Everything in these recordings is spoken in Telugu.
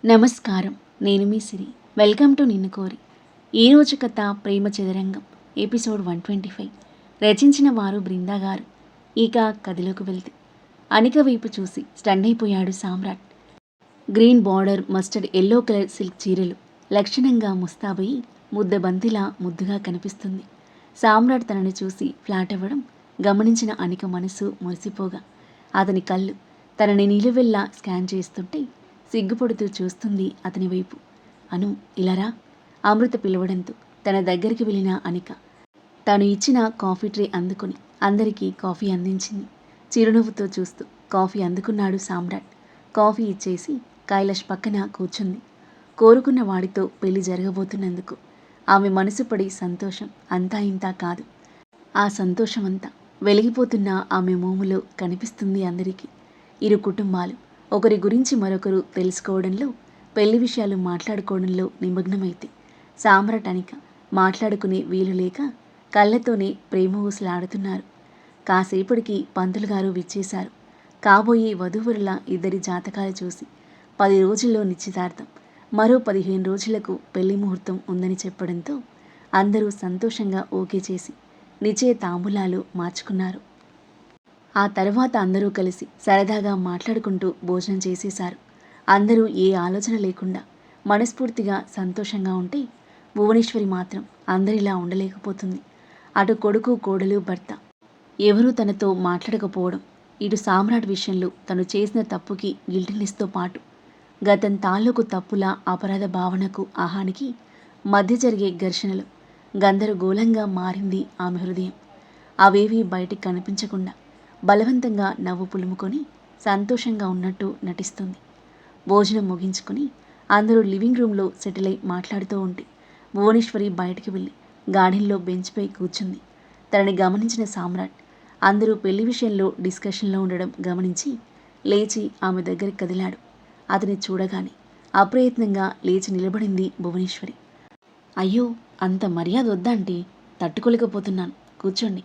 నమస్కారం. నేను మీ సిరి. వెల్కమ్ టు నిన్ను కోరి. ఈరోజు కథ ప్రేమ చదరంగం ఎపిసోడ్ 125. రచించిన వారు బృందా గారు. ఇక కథలోకి వెళ్తే అనిక వైపు చూసి స్టన్ అయిపోయాడు సామ్రాట్. Green border, mustard yellow colour silk చీరలు లక్షణంగా ముస్తాబయి ముద్ద బంతిలా ముద్దుగా కనిపిస్తుంది. సామ్రాట్ తనని చూసి ఫ్లాట్ అవ్వడం గమనించిన అనిక మనసు మురిసిపోగా అతని కళ్ళు తనని నిలువెల్లా స్కాన్ చేస్తుంటే సిగ్గుపడుతూ చూస్తుంది అతని వైపు. అను, ఇలారా. అమృత పిలవడంతో తన దగ్గరికి వెళ్ళిన అనిక తాను ఇచ్చిన కాఫీ ట్రే అందుకుని అందరికీ కాఫీ అందించింది. చిరునవ్వుతో చూస్తూ కాఫీ అందుకున్నాడు సామ్రాట్. కాఫీ ఇచ్చేసి కైలాష్ పక్కన కూర్చుంది. కోరుకున్న వాడితో పెళ్లి జరగబోతున్నందుకు ఆమె మనసు పడి సంతోషం అంతా ఇంతా కాదు. ఆ సంతోషమంతా వెలిగిపోతున్న ఆమె మోములో కనిపిస్తుంది అందరికీ. ఇరు కుటుంబాలు ఒకరి గురించి మరొకరు తెలుసుకోవడంలో, పెళ్లి విషయాలు మాట్లాడుకోవడంలో నిమగ్నమైతే సామ్రాట్ అనిక మాట్లాడుకునే వీలు లేక కళ్ళతోనే ప్రేమ ఊసలాడుతున్నారు. కాసేపటికి పంతులు గారు విచ్చేశారు. కాబోయే వధూవరుల ఇద్దరి జాతకాలు చూసి 10 రోజుల్లో నిశ్చితార్థం, మరో 15 రోజులకు పెళ్లి ముహూర్తం ఉందని చెప్పడంతో అందరూ సంతోషంగా ఓకే చేసి నిశ్చయ తాంబూలాలు మార్చుకున్నారు. ఆ తర్వాత అందరూ కలిసి సరదాగా మాట్లాడుకుంటూ భోజనం చేసేశారు. అందరూ ఏ ఆలోచన లేకుండా మనస్ఫూర్తిగా సంతోషంగా ఉంటే భువనేశ్వరి మాత్రం అందరిలా ఉండలేకపోతుంది. అటు కొడుకు, కోడలు, భర్త ఎవరూ తనతో మాట్లాడకపోవడం, ఇటు సామ్రాట్ విషయంలో తను చేసిన తప్పుకి గిల్టినెస్తో పాటు గతం తాలూకు తప్పుల అపరాధ భావనకు ఆహానికి మధ్య జరిగే ఘర్షణలు గందరగోళంగా మారింది ఆమె హృదయం. అవేవీ బయటికి కనిపించకుండా బలవంతంగా నవ్వు పులుముకొని సంతోషంగా ఉన్నట్టు నటిస్తుంది. భోజనం ముగించుకొని అందరూ లివింగ్ రూమ్లో సెటిల్ అయి మాట్లాడుతూ ఉంటే భువనేశ్వరి బయటికి వెళ్ళి గార్డెన్లో బెంచ్పై కూర్చుంది. తనని గమనించిన సామ్రాట్ అందరూ పెళ్లి విషయంలో డిస్కషన్లో ఉండడం గమనించి లేచి ఆమె దగ్గరికి కదిలాడు. అతని చూడగానే అప్రయత్నంగా లేచి నిలబడింది భువనేశ్వరి. అయ్యో, అంత మర్యాద వద్దా అంటే తట్టుకోలేకపోతున్నాను, కూర్చోండి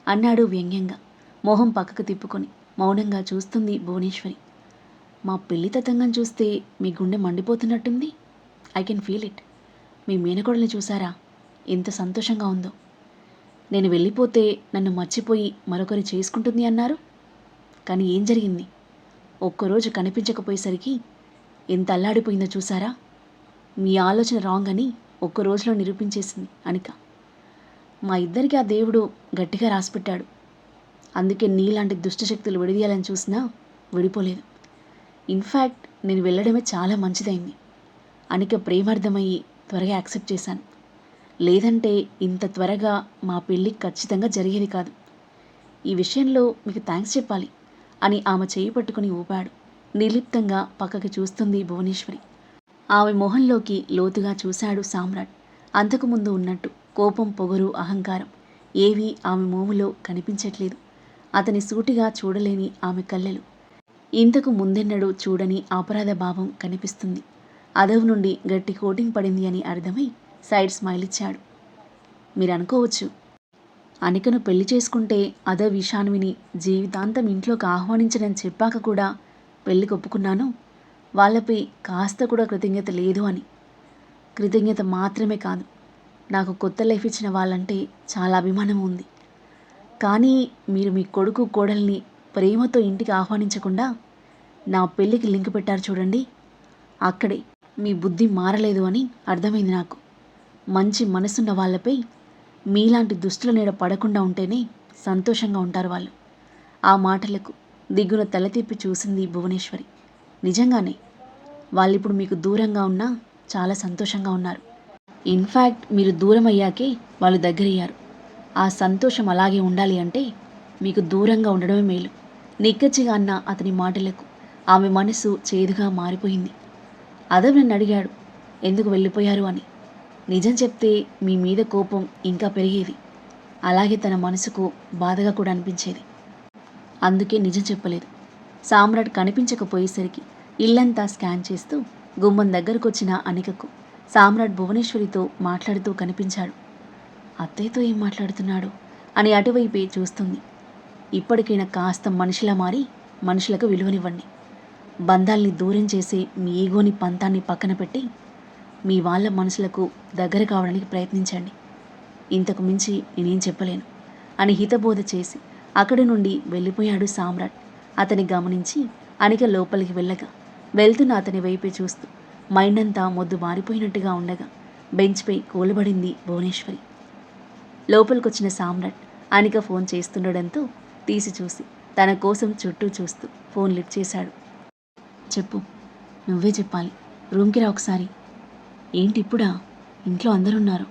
అన్నాడు వ్యంగ్యంగా. మొహం పక్కకు తిప్పుకొని మౌనంగా చూస్తుంది భువనేశ్వరి. మా పెళ్లి తతంగం చూస్తే మీ గుండె మండిపోతున్నట్టుంది. I can feel it. మీ మేనకోడల్ని చూసారా, ఎంత సంతోషంగా ఉందో. నేను వెళ్ళిపోతే నన్ను మర్చిపోయి మరొకరి చేసుకుంటుంది అన్నారు. కానీ ఏం జరిగింది? ఒక్కరోజు కనిపించకపోయేసరికి ఎంత అల్లాడిపోయిందో చూసారా. మీ ఆలోచన రాంగ్ అని ఒక్క రోజులో నిరూపించేసింది అనిక. మా ఇద్దరికి ఆ దేవుడు గట్టిగా రాసిపెట్టాడు. అందుకే నీలాంటి దుష్టశక్తులు విడిదీయాలని చూసినా విడిపోలేదు. ఇన్ఫ్యాక్ట్ నేను వెళ్ళడమే చాలా మంచిదైంది. అనిక ప్రేమార్థమయ్యి త్వరగా యాక్సెప్ట్ చేశాను. లేదంటే ఇంత త్వరగా మా పెళ్ళి ఖచ్చితంగా జరిగేది కాదు. ఈ విషయంలో మీకు థ్యాంక్స్ చెప్పాలి అని ఆమె చేయి పట్టుకుని ఊపాడు. నిర్లిప్తంగా పక్కకి చూస్తుంది భువనేశ్వరి. ఆమె మొహంలోకి లోతుగా చూశాడు సామ్రాట్. అంతకుముందు ఉన్నట్టు కోపం, పొగరు, అహంకారం ఏవీ ఆమె మోములో కనిపించట్లేదు. అతని సూటిగా చూడలేని ఆమె కళ్ళెలు ఇంతకు ముందెన్నడూ చూడని అపరాధ భావం కనిపిస్తుంది. అదవు నుండి గట్టి కోటింగ్ పడింది అని అర్థమై సైడ్ స్మైల్ ఇచ్చాడు. మీరు అనుకోవచ్చు, అనికను పెళ్లి చేసుకుంటే అదో విషాన్విని జీవితాంతం ఇంట్లోకి ఆహ్వానించనని చెప్పాక కూడా పెళ్లికి ఒప్పుకున్నాను. వాళ్ళపై కాస్త కూడా కృతజ్ఞత లేదు అని. కృతజ్ఞత మాత్రమే కాదు, నాకు కొత్త లైఫ్ ఇచ్చిన వాళ్ళంటే చాలా అభిమానం ఉంది. కానీ మీరు మీ కొడుకు, కోడల్ని ప్రేమతో ఇంటికి ఆహ్వానించకుండా నా పెళ్ళికి లింక్ పెట్టారు చూడండి. అక్కడే మీ బుద్ధి మారలేదు అని అర్థమైంది నాకు. మంచి మనసున్న వాళ్ళపై మీలాంటి దుస్తుల నీడ పడకుండా ఉంటేనే సంతోషంగా ఉంటారు వాళ్ళు. ఆ మాటలకు దిగ్గున తల తిప్పి చూసింది భువనేశ్వరి. నిజంగానే వాళ్ళిప్పుడు మీకు దూరంగా ఉన్నా చాలా సంతోషంగా ఉన్నారు. ఇన్ఫ్యాక్ట్ మీరు దూరం అయ్యాకే వాళ్ళు దగ్గరయ్యారు. ఆ సంతోషం అలాగే ఉండాలి అంటే మీకు దూరంగా ఉండడమే మేలు. నిక్కచ్చిగా అన్న అతని మాటలకు ఆమె మనసు చేదుగా మారిపోయింది. అదవ్ నన్ను అడిగాడు ఎందుకు వెళ్ళిపోయారు అని. నిజం చెప్తే మీ మీద కోపం ఇంకా పెరిగేది. అలాగే తన మనసుకు బాధగా కూడా అనిపించేది. అందుకే నిజం చెప్పలేదు. సామ్రాట్ కనిపించకపోయేసరికి ఇల్లంతా స్కాన్ చేస్తూ గుమ్మం దగ్గరకొచ్చిన అనికకు సామ్రాట్ భువనేశ్వరితో మాట్లాడుతూ కనిపించాడు. అత్తయ్యతో ఏం మాట్లాడుతున్నాడు అని అటువైపే చూస్తుంది. ఇప్పటికైనా కాస్త మనిషిలా మారి మనుషులకు విలువనివ్వండి. బంధాల్ని దూరం చేసే మీ ఈగోని పంతాన్ని పక్కన పెట్టి మీ వాళ్ళ మనసులకు దగ్గర కావడానికి ప్రయత్నించండి. ఇంతకు మించి నేనేం చెప్పలేను అని హితబోధ చేసి అక్కడి నుండి వెళ్ళిపోయాడు సామ్రాట్. అతని గమనించి అనిక లోపలికి వెళ్ళగా వెళ్తున్న అతని వైపే చూస్తూ మైండ్ అంతా మొద్దు బారిపోయినట్టుగా ఉండగా బెంచ్పై కూలబడింది భువనేశ్వరి. లోపలికొచ్చిన సామ్రాట్ అనిక ఫోన్ చేస్తుండడంతో తీసి చూసి తన కోసం చుట్టూ చూస్తూ ఫోన్ లిఫ్ట్ చేశాడు. చెప్పు, నువ్వే చెప్పాలి. రూమ్కి రా ఒకసారి. ఏంటి ఇప్పుడా? ఇంట్లో అందరున్నారు.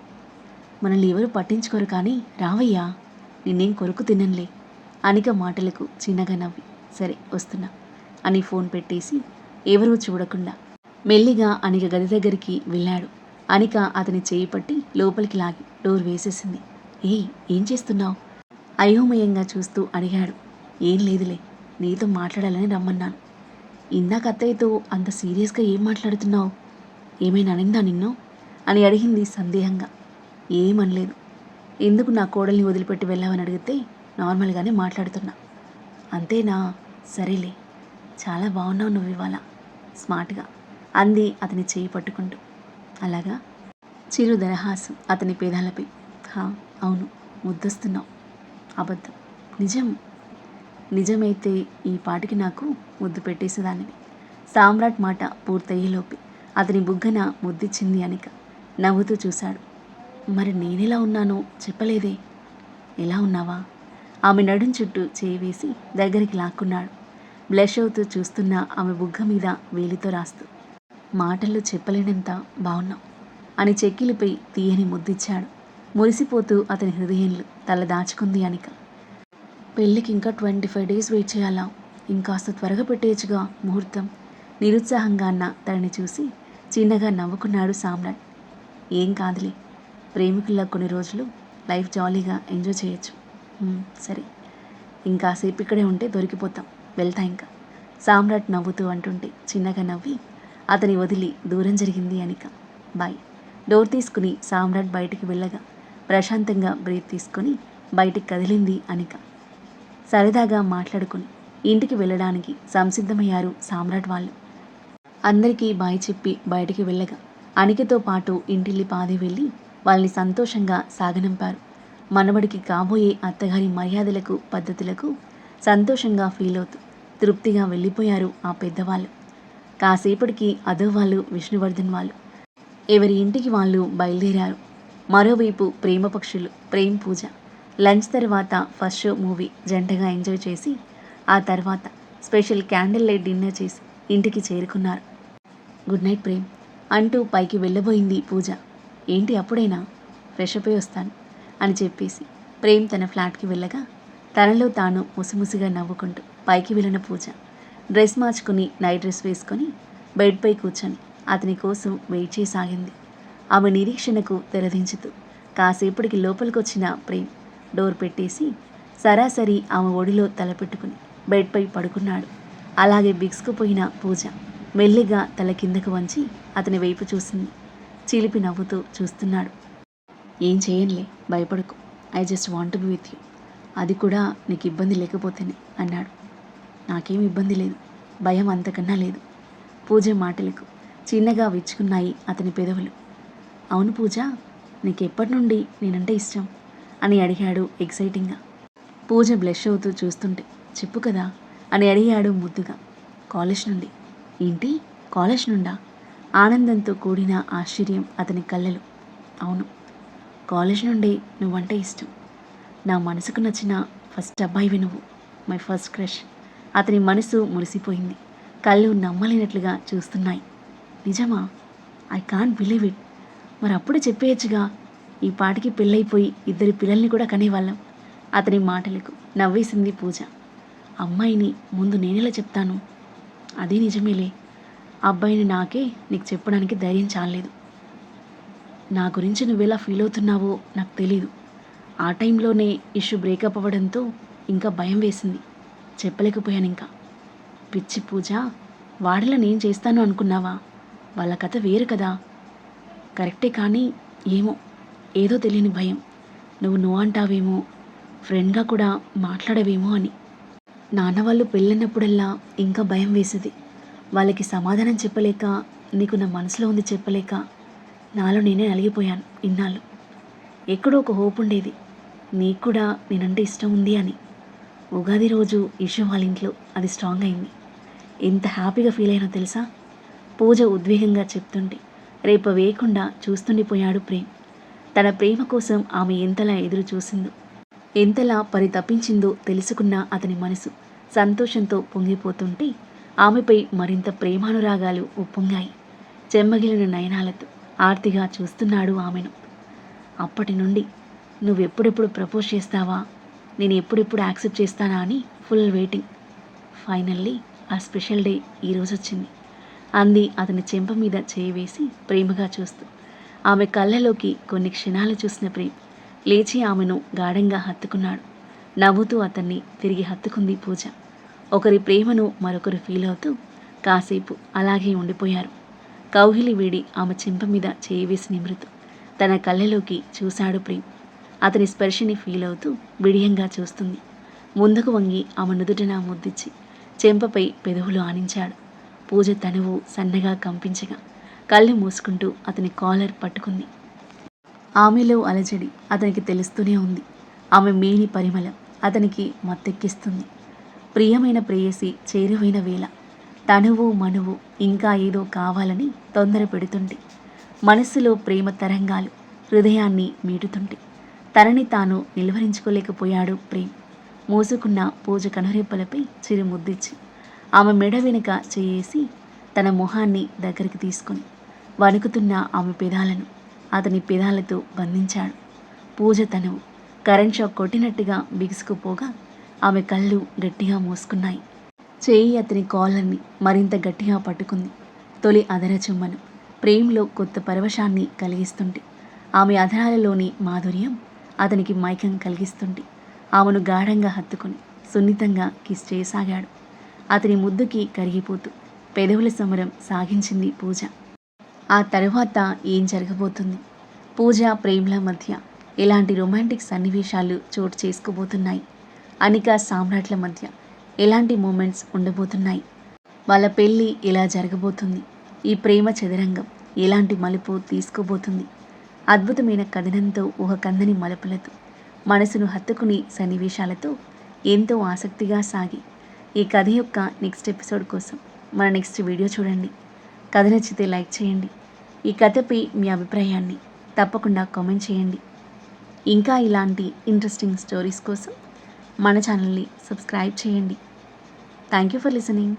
మనల్ని ఎవరు పట్టించుకోరు కానీ రావయ్యా, నిన్నేం కొరుకు తిననులే. అనిక మాటలకు చిన్నగా నవ్వి సరే వస్తున్నా అని ఫోన్ పెట్టేసి ఎవరూ చూడకుండా మెల్లిగా అనిక గది దగ్గరికి వెళ్ళాడు. అనిక అతని చేయి పట్టి లోపలికి లాగి డోర్ వేసేసింది. ఏం చేస్తున్నావు? అయోమయంగా చూస్తూ అడిగాడు. ఏం లేదులే, నీతో మాట్లాడాలని రమ్మన్నాను. ఇందాక అత్తయ్యతో అంత సీరియస్గా ఏం మాట్లాడుతున్నావు? ఏమైనా అనిందా నిన్ను అని అడిగింది సందేహంగా. ఏమనలేదు. ఎందుకు నా కోడల్ని వదిలిపెట్టి వెళ్ళావని అడిగితే నార్మల్గానే మాట్లాడుతున్నా. అంతేనా? సరేలే, చాలా బాగున్నావు నువ్వు ఇవాళ, స్మార్ట్గా అంది అతని చేయి పట్టుకుంటూ. అలాగా? చిరు దరహాసం అతని పేదాలపై. అవును, ముద్దొస్తున్నావు. అబద్ధం. నిజమైతే ఈ పాటికి నాకు ముద్దు పెట్టేసేదానివి. సామ్రాట్ మాట పూర్తయ్యేలోపే అతని బుగ్గన ముద్దిచ్చింది అనిక. నవ్వుతూ చూశాడు. మరి నేనెలా ఉన్నానో చెప్పలేదే. ఎలా ఉన్నావా? ఆమె నడుం చుట్టూ చేయి వేసి దగ్గరికి లాక్కున్నాడు. బ్లష్ అవుతూ చూస్తున్న ఆమె బుగ్గ మీద వేలితో రాస్తూ మాటల్లో చెప్పలేనంత బాగున్నావు అని చెక్కిలిపై తీయని ముద్దిచ్చాడు. మురిసిపోతూ అతని హృదయంలో తల దాచుకుంది అనిక. పెళ్ళికి ఇంకా 25 days వెయిట్ చేయాలా? ఇంకాస్త త్వరగా పెట్టేయచ్చుగా ముహూర్తం. నిరుత్సాహంగా అన్న తనని చూసి చిన్నగా నవ్వుకున్నాడు సామ్రాట్. ఏం కాదులే, ప్రేమికుల్లో కొన్ని రోజులు లైఫ్ జాలీగా ఎంజాయ్ చేయొచ్చు. సరే, ఇంకాసేపు ఇక్కడే ఉంటే దొరికిపోతాం, వెళ్తా ఇంకా. సామ్రాట్ నవ్వుతూ అంటుంటే చిన్నగా నవ్వి అతని వదిలి దూరం జరిగింది అనిక. బాయ్. డోర్ తీసుకుని సామ్రాట్ బయటికి వెళ్ళగా ప్రశాంతంగా బ్రీత్ తీసుకొని బయటికి కదిలింది అనిక. సరదాగా మాట్లాడుకుని ఇంటికి వెళ్ళడానికి సంసిద్ధమయ్యారు సామ్రాట్ వాళ్ళు. అందరికీ బాయ్ చెప్పి బయటికి వెళ్ళగా అనికతో పాటు ఇంటిల్లి పాది వెళ్ళి వాళ్ళని సంతోషంగా సాగనంపారు. మనవడికి కాబోయే అత్తగారి మర్యాదలకు పద్ధతులకు సంతోషంగా ఫీల్ అవుతూ తృప్తిగా వెళ్ళిపోయారు ఆ పెద్దవాళ్ళు. కాసేపటికి అదో వాళ్ళు విష్ణువర్ధన్ వాళ్ళు ఎవరి ఇంటికి వాళ్ళు బయలుదేరారు. మరోవైపు ప్రేమ పక్షులు ప్రేమ్ పూజ లంచ్ తర్వాత ఫస్ట్ షో మూవీ జంటగా ఎంజాయ్ చేసి ఆ తర్వాత స్పెషల్ క్యాండిల్ లైట్ డిన్నర్ చేసి ఇంటికి చేరుకున్నారు. గుడ్ నైట్ ప్రేమ్ అంటూ పైకి వెళ్ళబోయింది పూజ. ఏంటి అప్పుడైనా? ఫ్రెష్ అప్ అయి వస్తాను అని చెప్పేసి ప్రేమ్ తన ఫ్లాట్కి వెళ్ళగా తనలో తాను ముసిముసిగా నవ్వుకుంటూ పైకి వెళ్ళిన పూజ డ్రెస్ మార్చుకుని నైట్ డ్రెస్ వేసుకొని బెడ్పై కూర్చొని అతని కోసం వెయిట్ చేయసాగింది. ఆమె నిరీక్షణకు తెరదించుతూ కాసేపటికి లోపలికొచ్చిన ప్రేమ్ డోర్ పెట్టేసి సరాసరి ఆమె ఒడిలో తలపెట్టుకుని బెడ్పై పడుకున్నాడు. అలాగే బిగుసుకుపోయిన పూజ మెల్లిగా తల కిందకు వంచి అతని వైపు చూసింది. చిలిపి నవ్వుతూ చూస్తున్నాడు. ఏం చేయనులే, భయపడకు. I just want to be with you. అది కూడా నీకు ఇబ్బంది లేకపోతేనే అన్నాడు. నాకేం ఇబ్బంది లేదు, భయం అంతకన్నా లేదు. పూజ మాటలకు చిన్నగా విచ్చుకున్నాయి అతని పెదవులు. అవును పూజ, నీకెప్పటి నుండి నేనంటే ఇష్టం అని అడిగాడు ఎక్సైటింగ్గా. పూజ బ్లష్ అవుతూ చూస్తుంటే చెప్పు కదా అని అడిగాడు ముద్దుగా. కాలేజ్ నుండి. ఏంటి, కాలేజ్ నుండా? ఆనందంతో కూడిన ఆశ్చర్యం అతని కళ్ళలో. అవును, కాలేజ్ నుండి నువ్వంటే ఇష్టం. నా మనసుకు నచ్చిన ఫస్ట్ అబ్బాయివి నువ్వు, మై ఫస్ట్ క్రష్. అతని మనసు మురిసిపోయింది. కళ్ళు నమ్మలేనట్లుగా చూస్తున్నాయి. నిజమా? I can't believe it. మరి అప్పుడే చెప్పేయచ్చుగా, ఈ పాటికి పెళ్ళైపోయి 2 పిల్లల్ని కూడా కనేవాళ్ళం. అతని మాటలకు నవ్వేసింది పూజ. అమ్మాయిని ముందు నేనెలా చెప్తాను? అది నిజమేలే, అబ్బాయిని నాకే నీకు చెప్పడానికి ధైర్యం చాలేదు. నా గురించి నువ్వెలా ఫీల్ అవుతున్నావో నాకు తెలీదు. ఆ టైంలోనే ఇష్యూ బ్రేకప్ అవ్వడంతో ఇంకా భయం వేసింది, చెప్పలేకపోయాను ఇంకా. పిచ్చి పూజ, వాడిలా నేను చేస్తాను అనుకున్నావా? వాళ్ళ కథ వేరు కదా. కరెక్టే, కానీ ఏమో ఏదో తెలియని భయం. నువ్వు నో అంటావేమో, ఫ్రెండ్గా కూడా మాట్లాడవేమో అని. నాన్న వాళ్ళు పెళ్ళినప్పుడల్లా ఇంకా భయం వేసేది. వాళ్ళకి సమాధానం చెప్పలేక, నీకు నా మనసులో ఉంది చెప్పలేక, నాలో నేనే నలిగిపోయాను ఇన్నాళ్ళు. ఎక్కడో ఒక హోప్ ఉండేది, నీకు కూడా నేనంటే ఇష్టం ఉంది అని. ఉగాది రోజు ఇషు వాళ్ళ ఇంట్లో అది స్ట్రాంగ్ అయింది. ఎంత హ్యాపీగా ఫీల్ అయినా తెలుసా? పూజ ఉద్వేగంగా చెప్తుంటే రేపు వేయకుండా చూస్తుండిపోయాడు ప్రేమ్. తన ప్రేమ కోసం ఆమె ఎంతలా ఎదురు చూసిందో, ఎంతలా పరితపించిందో తెలుసుకున్న అతని మనసు సంతోషంతో పొంగిపోతుంటే ఆమెపై మరింత ప్రేమానురాగాలు ఉప్పొంగాయి. చెమ్మగిలిన నయనాలతో ఆర్తిగా చూస్తున్నాడు ఆమెను. అప్పటి నుండి నువ్వెప్పుడెప్పుడు ప్రపోజ్ చేస్తావా, నేను ఎప్పుడెప్పుడు యాక్సెప్ట్ చేస్తానా అని ఫుల్ వెయిటింగ్. ఫైనల్లీ ఆ స్పెషల్ డే ఈరోజు వచ్చింది అంది అతని చెంప మీద చేయి వేసి ప్రేమగా చూస్తూ. ఆమె కళ్ళలోకి కొన్ని క్షణాలు చూసిన ప్రేమ్ లేచి ఆమెను గాఢంగా హత్తుకున్నాడు. నవ్వుతూ అతన్ని తిరిగి హత్తుకుంది పూజ. ఒకరి ప్రేమను మరొకరు ఫీల్ అవుతూ కాసేపు అలాగే ఉండిపోయారు. కౌగిలి వీడి ఆమె చెంప మీద చేయి వేసి నిమృతూ తన కళ్ళలోకి చూశాడు ప్రేమ్. అతని స్పర్శని ఫీల్ అవుతూ విడియంగా చూస్తుంది. ముందుకు వంగి ఆమె నుదుటన ముద్దిచ్చి చెంపపై పెదవులు ఆనించాడు. పూజ తనువు సన్నగా కంపించగా కళ్ళు మూసుకుంటూ అతని కాలర్ పట్టుకుంది. ఆమెలో అలజడి అతనికి తెలుస్తూనే ఉంది. ఆమె మేని పరిమళం అతనికి మత్తెక్కిస్తుంది. ప్రియమైన ప్రేయసి చేరువైన వేళ తనువు మనువు ఇంకా ఏదో కావాలని తొందర పెడుతుంటే, మనస్సులో ప్రేమ తరంగాలు హృదయాన్ని మీటుతుంటే తనని తాను నిలువరించుకోలేకపోయాడు ప్రేమ్. మూసుకున్న పూజ కనురెప్పలపై చిరు ముద్దిచ్చి ఆమె మెడ వెనుక చేయేసి తన మొహాన్ని దగ్గరికి తీసుకుని వణుకుతున్న ఆమె పెదాలను అతని పెదాలతో బంధించాడు. పూజ తనువు కరెంట్ షాక్ కొట్టినట్టుగా బిగుసుకుపోగా ఆమె కళ్ళు గట్టిగా మూసుకున్నాయి. చేయి అతని కాలర్ని మరింత గట్టిగా పట్టుకుంది. తొలి అదర చుమ్మను ప్రేమలో కొత్త పరవశాన్ని కలిగిస్తుంటే, ఆమె అధరాలలోని మాధుర్యం అతనికి మైకం కలిగిస్తుంటే ఆమెను గాఢంగా హత్తుకుని సున్నితంగా కిస్ చేయసాగాడు. అతని ముద్దుకి కరిగిపోతూ పెదవుల సమరం సాగించింది పూజ. ఆ తరువాత ఏం జరగబోతుంది? పూజ ప్రేమల మధ్య ఎలాంటి రొమాంటిక్ సన్నివేశాలు చోటు చేసుకోబోతున్నాయి? అనిక సామ్రాట్ల మధ్య ఎలాంటి మూమెంట్స్ ఉండబోతున్నాయి? వాళ్ళ పెళ్ళి ఎలా జరగబోతుంది? ఈ ప్రేమ చదరంగం ఎలాంటి మలుపు తీసుకోబోతుంది? అద్భుతమైన కథనంతో ఊహకందని మలుపులతో మనసును హత్తుకుని సన్నివేశాలతో ఎంతో ఆసక్తిగా సాగి ఈ కథ యొక్క నెక్స్ట్ ఎపిసోడ్ కోసం మన నెక్స్ట్ వీడియో చూడండి. కథ నచ్చితే లైక్ చేయండి. ఈ కథపై మీ అభిప్రాయాన్ని తప్పకుండా కామెంట్ చేయండి. ఇంకా ఇలాంటి ఇంట్రెస్టింగ్ స్టోరీస్ కోసం మన ఛానల్ని సబ్స్క్రైబ్ చేయండి. Thank you for listening.